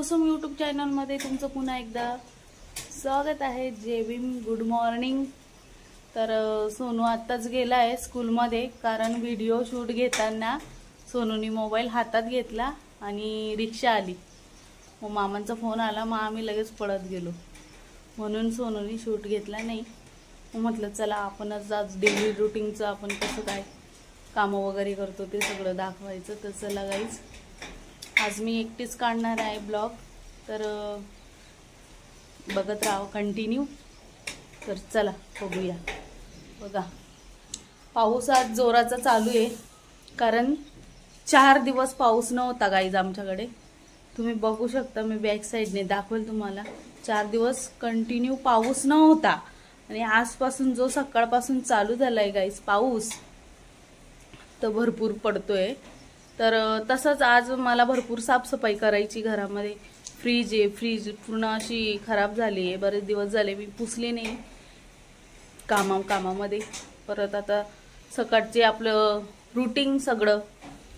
Kusum YouTube चॅनलमध्ये तुमचं पुन्हा एकदा स्वागत आहे। जय भीम, गुड मॉर्निंग। तर सोनू आत्ताच गेला आहे स्कूलमध्ये, कारण व्हिडिओ शूट घेताना सोनूनी मोबाईल हातात घेतला आणि रिक्षा आली। मग मामांचा फोन आला, मग आम्ही लगेच पळत गेलो, म्हणून सोनूनी शूट घेतला नाही। मग म्हटलं चला आपणच आज डेली रूटीनचं आपण कसं काय काम वगैरे करतो ते सगळं दाखवायचं। तर चला गाईज, आज मी एकटीच काढणार आहे ब्लॉग, तर बघत राहा कंटिन्यू। तर चला बघूया। बघा पाऊस आज जोराचा चालू आहे, कारण 4 दिवस पाऊस नव्हता गाईज आमच्याकडे। तुम्ही बघू शकता, मी बॅक साईडने दाखवेल तुम्हाला। 4 दिवस कंटिन्यू पाऊस नव्हता आणि आजपासून जो सकाळपासून चालू झालाय गाईज पाऊस, तर भरपूर पडतोय। तर तसंच आज मला भरपूर साफसफाई करायची घरामध्ये। फ्रीज पूर्ण अशी खराब झाली आहे, बरेच दिवस झाले मी पुसले नाही कामामध्ये। परत आता सकाळचे आपलं रूटीन सगळं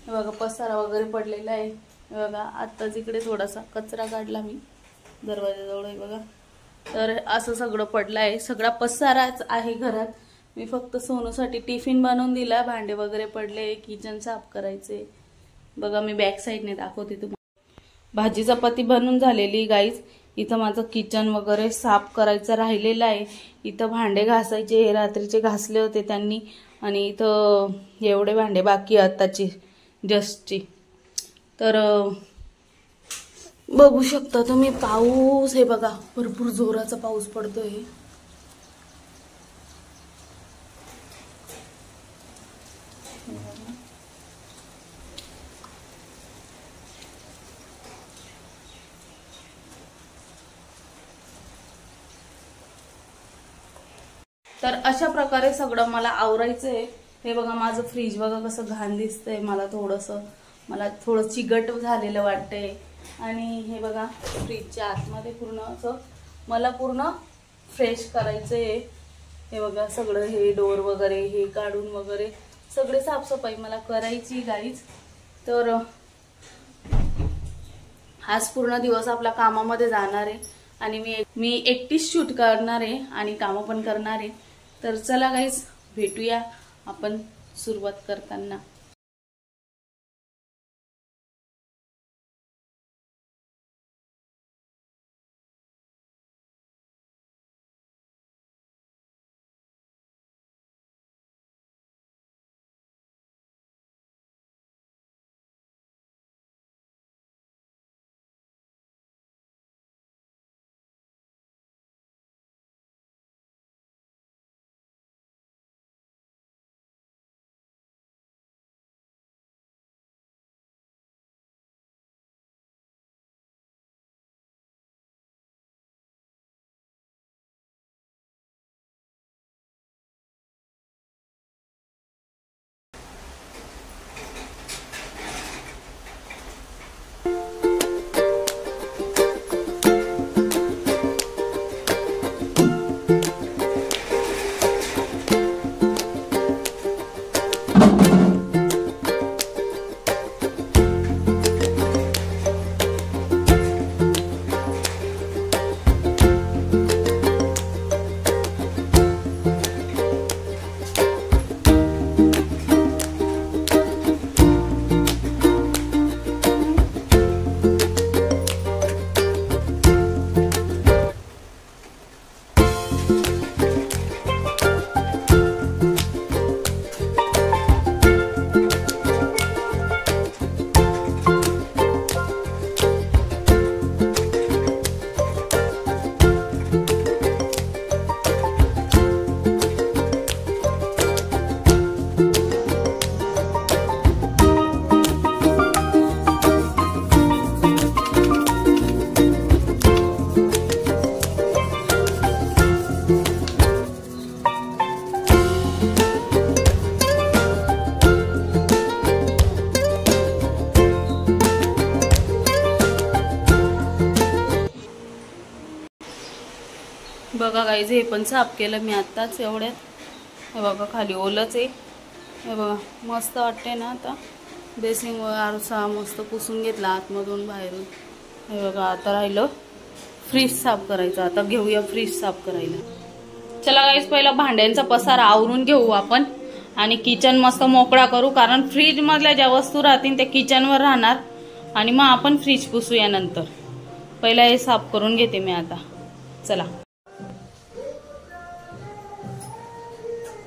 बघा, पसारा वगैरे पडलेला आहे बघा। आत्ताच इकडे थोडासा कचरा काढला मी दरवाजाजवळ आहे बघा। तर असं सगळं पडलं आहे, सगळा पसाराच आहे घरात। मी फक्त सोनूसाठी टिफिन बनवून दिला, भांडे वगैरे पडले, किचन साफ करायचे बघा। मी बॅक साईडने दाखवते तुम्हाला। भाजी चपाती बनवून झालेली गाईज। इथं माझं किचन वगैरे साफ करायचं राहिलेलं आहे। इथं भांडे घासायचे, हे रात्रीचे घासले होते त्यांनी, आणि इथं एवढे भांडे बाकी आताची जस्टची। तर बघू शकता तुम्ही पाऊस हे बघा, भरपूर जोराचा पाऊस पडतोय। तर अशा प्रकारे सगळं मला आवरायचंय। हे बघा माझं फ्रीज बघा कसं घाण दिसतंय, मला थोडं चिकट झालेलं वाटतंय। आणि हे बघा फ्रीजच्या आतमध्ये पूर्ण असं मला पूर्ण फ्रेश करायचंय। हे बघा सगळं हे डोर वगैरे हे काढून वगैरे सगळे साफसफाई मला करायची गाईज। तर आज पूर्ण दिवस आपला कामामध्ये जाणार आहे आणि मी एकटीच शूट करणार आहे आणि कामं पण करणार आहे। तर चला गाईज, भेटूया आपण सुरुवात करताना। बघा गाईज, हे पण साफ केलं मी आत्ताच एवढ्यात। हे बघा खाली ओलच आहे, हे बघा मस्त वाटते ना। आता बेसिंग वर आरसा मस्त पुसून घेतला आतमधून बाहेरून। हे बघा आता राहिलं फ्रीज साफ करायचं. आता घेऊया फ्रीज साफ करायला. चला गाईस, पहिला भांड्यांचा पसारा आवरून घेऊ आपण आणि किचन मस्त मोकळा करू, कारण फ्रीज मधल्या ज्या वस्तू राहतील त्या किचनवर राहणार आणि मग आपण फ्रीज पुसूया नंतर. पहिला हे साफ करून घेते मी आता. चला.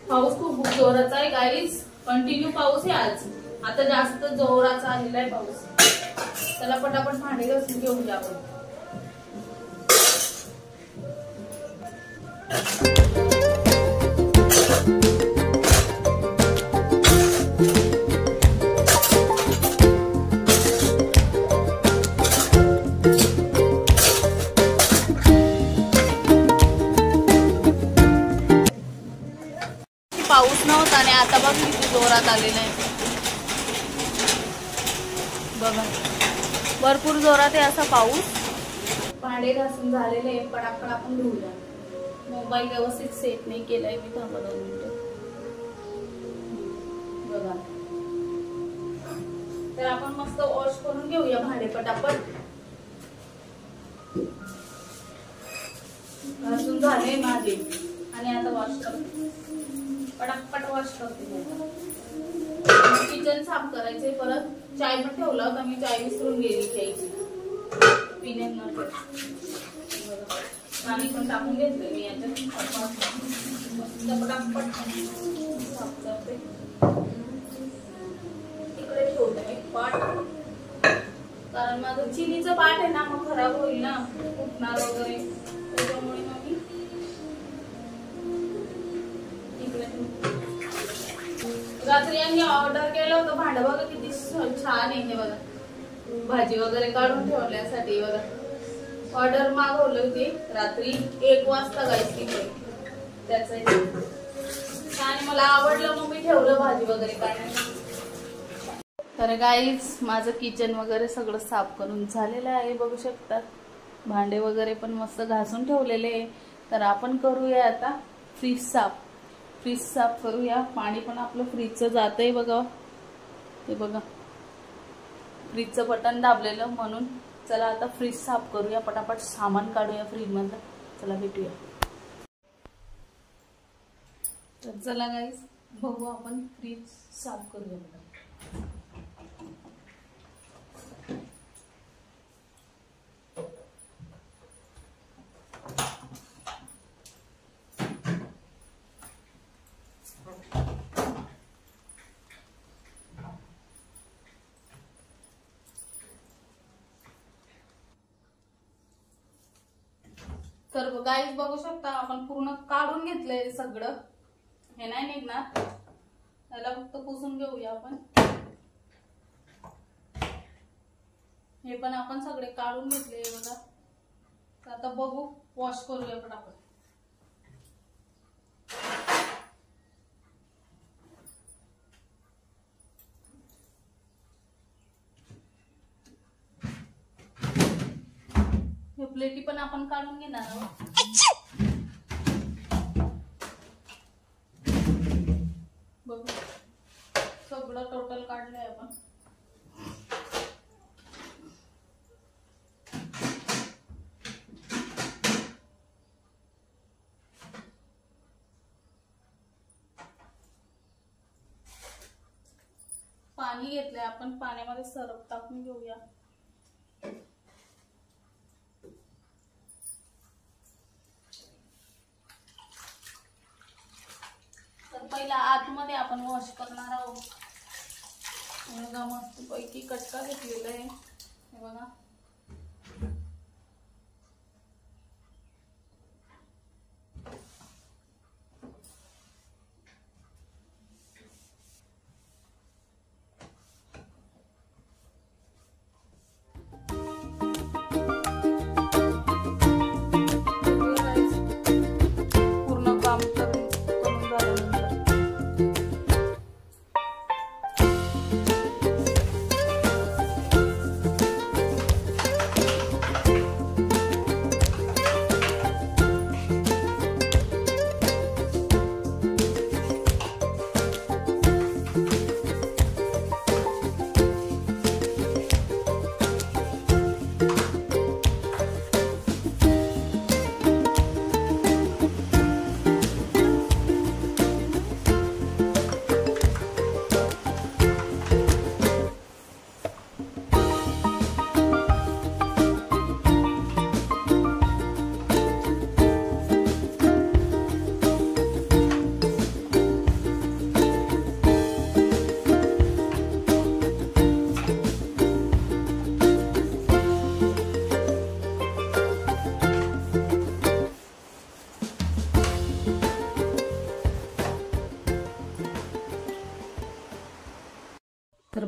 पाऊस खूप जोराचा आहे गाईस, कंटिन्यू पाऊस आहे आज. आता जास्त जोराचा आलेला आहे पाऊस. चला पटापट भांडे घासून घेऊया आपण. पाऊस नव्हता आणि आता बघ किती जोरात आलेला आहे बघा. भरपूर जोरात आहे असा पाऊस. भांडे घासून झालेले पटापट आपण धुऊया. मोबाईल व्यवस्थित सेट नाही केलाय मी. थांबा 2 मिनिटं बघा. तर आपण मस्त वॉश करून घेऊया भांडे पटापट. घासून झाले माझे आणि आता वॉश करते. पटापट वॉश करते. किचन साफ करायचंय. परत चाय पण ठेवला होता मी. चाय विसरून गेली प्यायची. पिण्यानंतर पाणी पण टाकून घेतलं मी याच्यात. पटापट साफ करते. इकडे ठेवते एक पाट, कारण माझं चिनीचं पाट आहे ना, मग खराब होईल ना, फुटणार वगैरे. त्याच्यामुळे मग मी रात्री यांनी ऑर्डर केलं होतं भांड. बघा किती छान आहे हे बघा. भाजी वगैरे काढून ठेवण्यासाठी बघा. ऑर्डर मागवली होती रात्री 1 वाजता गाईस तिथे. त्याचं छान मला आवडलं, मग मी ठेवलं भाजी वगैरे काढण्यासाठी. तर गाईस माझं किचन वगैरे सगळं साफ करून झालेलं आहे. बघू शकता भांडे वगैरे पण मस्त घासून ठेवलेले आहे. तर आपण करूया आता फ्रीज साफ. फ्रीज साफ करूया. पाणी पण आपलं फ्रीजचं जातंय बघा. हे बघा फ्रीजचं बटन दाबलेलं म्हणून. चला आता फ्रीज साफ करूया. पटापट सामान काढूया फ्रीज मधलं. चला भेटूया. तर चला गाईस बघू आपण फ्रीज साफ करूया. तर गाईस बघू शकता आपण पूर्ण काढून घेतलंय सगळं. हे नाही निघणार. त्याला फक्त पुसून घेऊया आपण. हे पण आपण सगळे काढून घेतले बघा. तर आता बघू वॉश करूया पटापट. प्लेटी पण आपण काढून घेणार आहोत. बघू सगळं टोटल काढलंय आपण. पाणी घेतलंय आपण. पाण्यामध्ये सरफ टाकून घेऊया. पहिला आतमध्ये आपण वॉश करणार आहोत. बघा मस्त पैकी कटका घेतलेला आहे. हे बघा पूर्ण काम करून झाल्यानंतर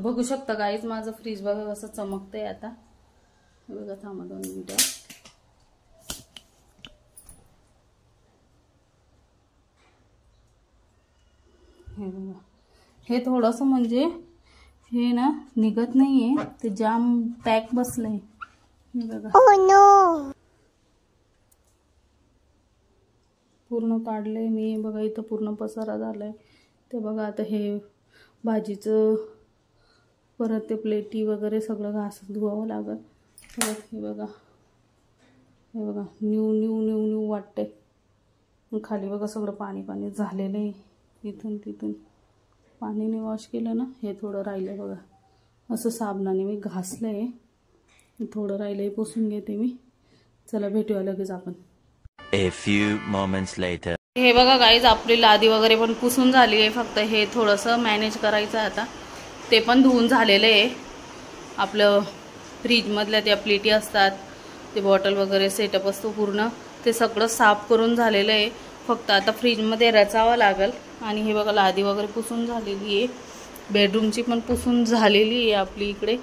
बघू शकता गाईज माझं फ्रीज बघा कसं चमकतंय आता. बघा थांबा 2 मिनिटं. हे बघा हे थोडंसं म्हणजे हे ना निघत नाहीये, ते जाम पॅक बसलंय. हे बघा पूर्ण काढलंय मी. बघा इथं पूर्ण पसारा झालाय. ते बघा आता हे भाजीचं परत ते प्लेटी वगैरे सगळं घास धुवावं लागल. परत हे बघा न्यू न्यू न्यू न्यू वाटतंय. खाली बघा सगळं पाणी पाणी झालेलं आहे. इथून तिथून पाणीने वॉश केलं ना. हे थोडं राहिलं बघा, असं साबणाने मी घासलंय. थोडं राहिलंय पुसून घेते मी. चला भेटूया लगेच आपण. A few moments later. हे बघा गाईज आपली लादी वगैरे पण पुसून झाली आहे. फक्त हे थोडंसं मॅनेज करायचं आता. ते पण धुवून झालेलं आहे. आपलं फ्रीजमधल्या त्या प्लेटी असतात, ते बॉटल वगैरे सेटअप असतो पूर्ण, ते सगळं साफ करून झालेलं आहे. फक्त आता फ्रीजमध्ये रचावं लागेल. आणि हे बघा लादी वगैरे पुसून झालेली आहे. बेडरूमची पण पुसून झालेली आहे आपली इकडे.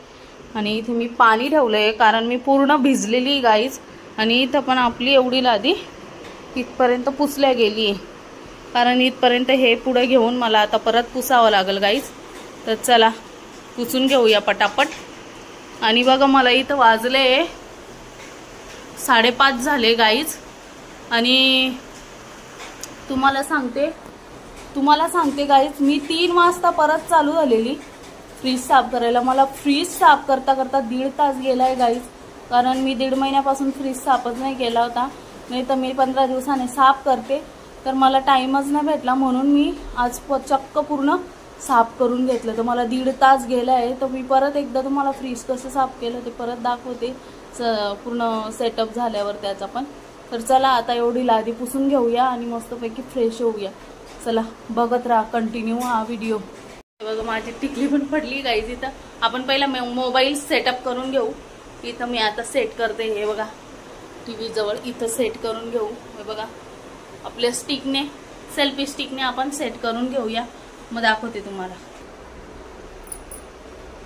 आणि इथे मी पाणी ठेवलं आहे कारण मी पूर्ण भिजलेली गाईज. आणि इथं पण आपली एवढी लादी इथपर्यंत पुसल्या गेली आहे. कारण इथपर्यंत हे पुढे घेऊन मला आता परत पुसावं लागेल गाईज. तर चला पुसून घेऊया पटापट. आणि बघा मला इथं वाजले 5:30 झाले गाईज. आणि तुम्हाला सांगते गाईज मी 3 वाजता परत चालू झालेली फ्रीज साफ करायला. मला फ्रीज साफ करता करता 1.5 तास गेलाय गाईज. कारण मी 1.5 महिन्यापासून फ्रीज साफच नाही केला होता. नाही तर मी 15 दिवसाने साफ करते, तर मला टाईमच नाही भेटला. म्हणून मी आज चक्क पूर्ण साफ करून घेतलं. तर मला 1.5 तास गेला आहे. तर मी परत एकदा तुम्हाला फ्रीज कसं साफ केलं ते परत दाखवते पूर्ण सेटअप झाल्यावर त्याचा पण. तर चला आता एवढी लादी पुसून घेऊया आणि मस्तपैकी फ्रेश होऊया. चला बघत राहा कंटिन्यू हा व्हिडिओ. बघा माझी टिकली पण पडली गाईज इथं. आपण पहिला मोबाईल सेटअप करून घेऊ. इथं मी आता सेट करते. हे बघा टीव्ही जवळ इथं सेट करून घेऊ. हे बघा आपल्या स्टिकने, सेल्फी स्टिकने आपण सेट करून घेऊया. मग दाखवते तुम्हाला.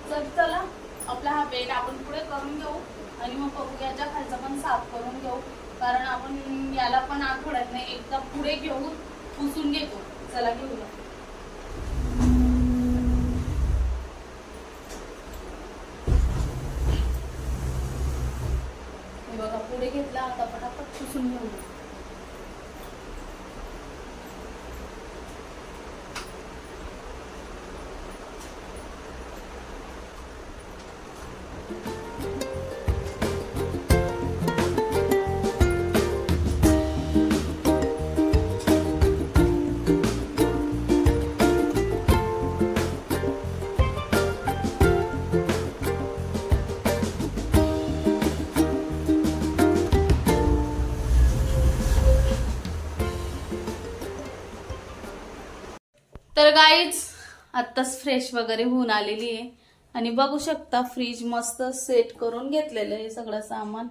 तर चला आपला हा बेड आपण पुढे करून घेऊ आणि मग बघूयाच्या खालचा पण साफ करून घेऊ. कारण आपण याला पण आठवड्यात नाही एकदा पुढे घेऊन पुसून घेतो. चला घेऊया. बघा पुढे घेतला आता पटापट पुसून घेऊ. तर गाईज आत्ताच फ्रेश वगैरे होऊन आलेली आहे. आणि बघू शकता फ्रीज मस्त सेट करून घेतलेलं आहे सगळं सामान.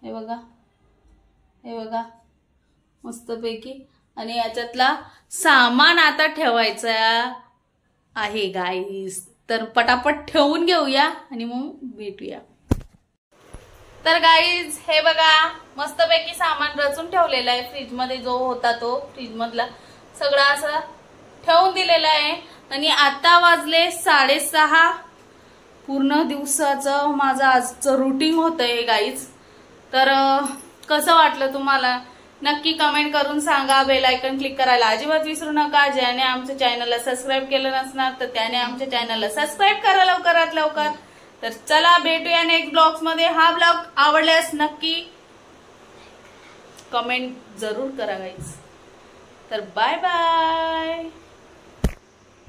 हे बघा मस्तपैकी. आणि याच्यातला सामान आता ठेवायचा आहे गाईज. तर पटापट ठेवून घेऊया आणि मग भेटूया. तर गाईज हे बघा मस्तपैकी सामान रचून ठेवलेलं आहे. फ्रीजमध्ये जो होता तो फ्रीजमधला सगळं असं ठेवून दिलेलं आहे. आणि आता वाजले 6:30. पूर्ण दिवसाचं माझं आजचं रुटीन होतंय गाईज. तर कसं वाटलं तुम्हाला नक्की कमेंट करून सांगा. बेल आयकॉन क्लिक करायला अजिबात विसरू नका. ज्याने आमच्या चॅनलला सबस्क्राईब केलं नसणार तर त्याने आमच्या चॅनलला सबस्क्राईब करा लवकरात लवकर. तर चला भेटूया नेक्स्ट ब्लॉग्स मध्ये. हा ब्लॉग आवडल्यास नक्की कमेंट जरूर करा गाईज. तर बाय बाय.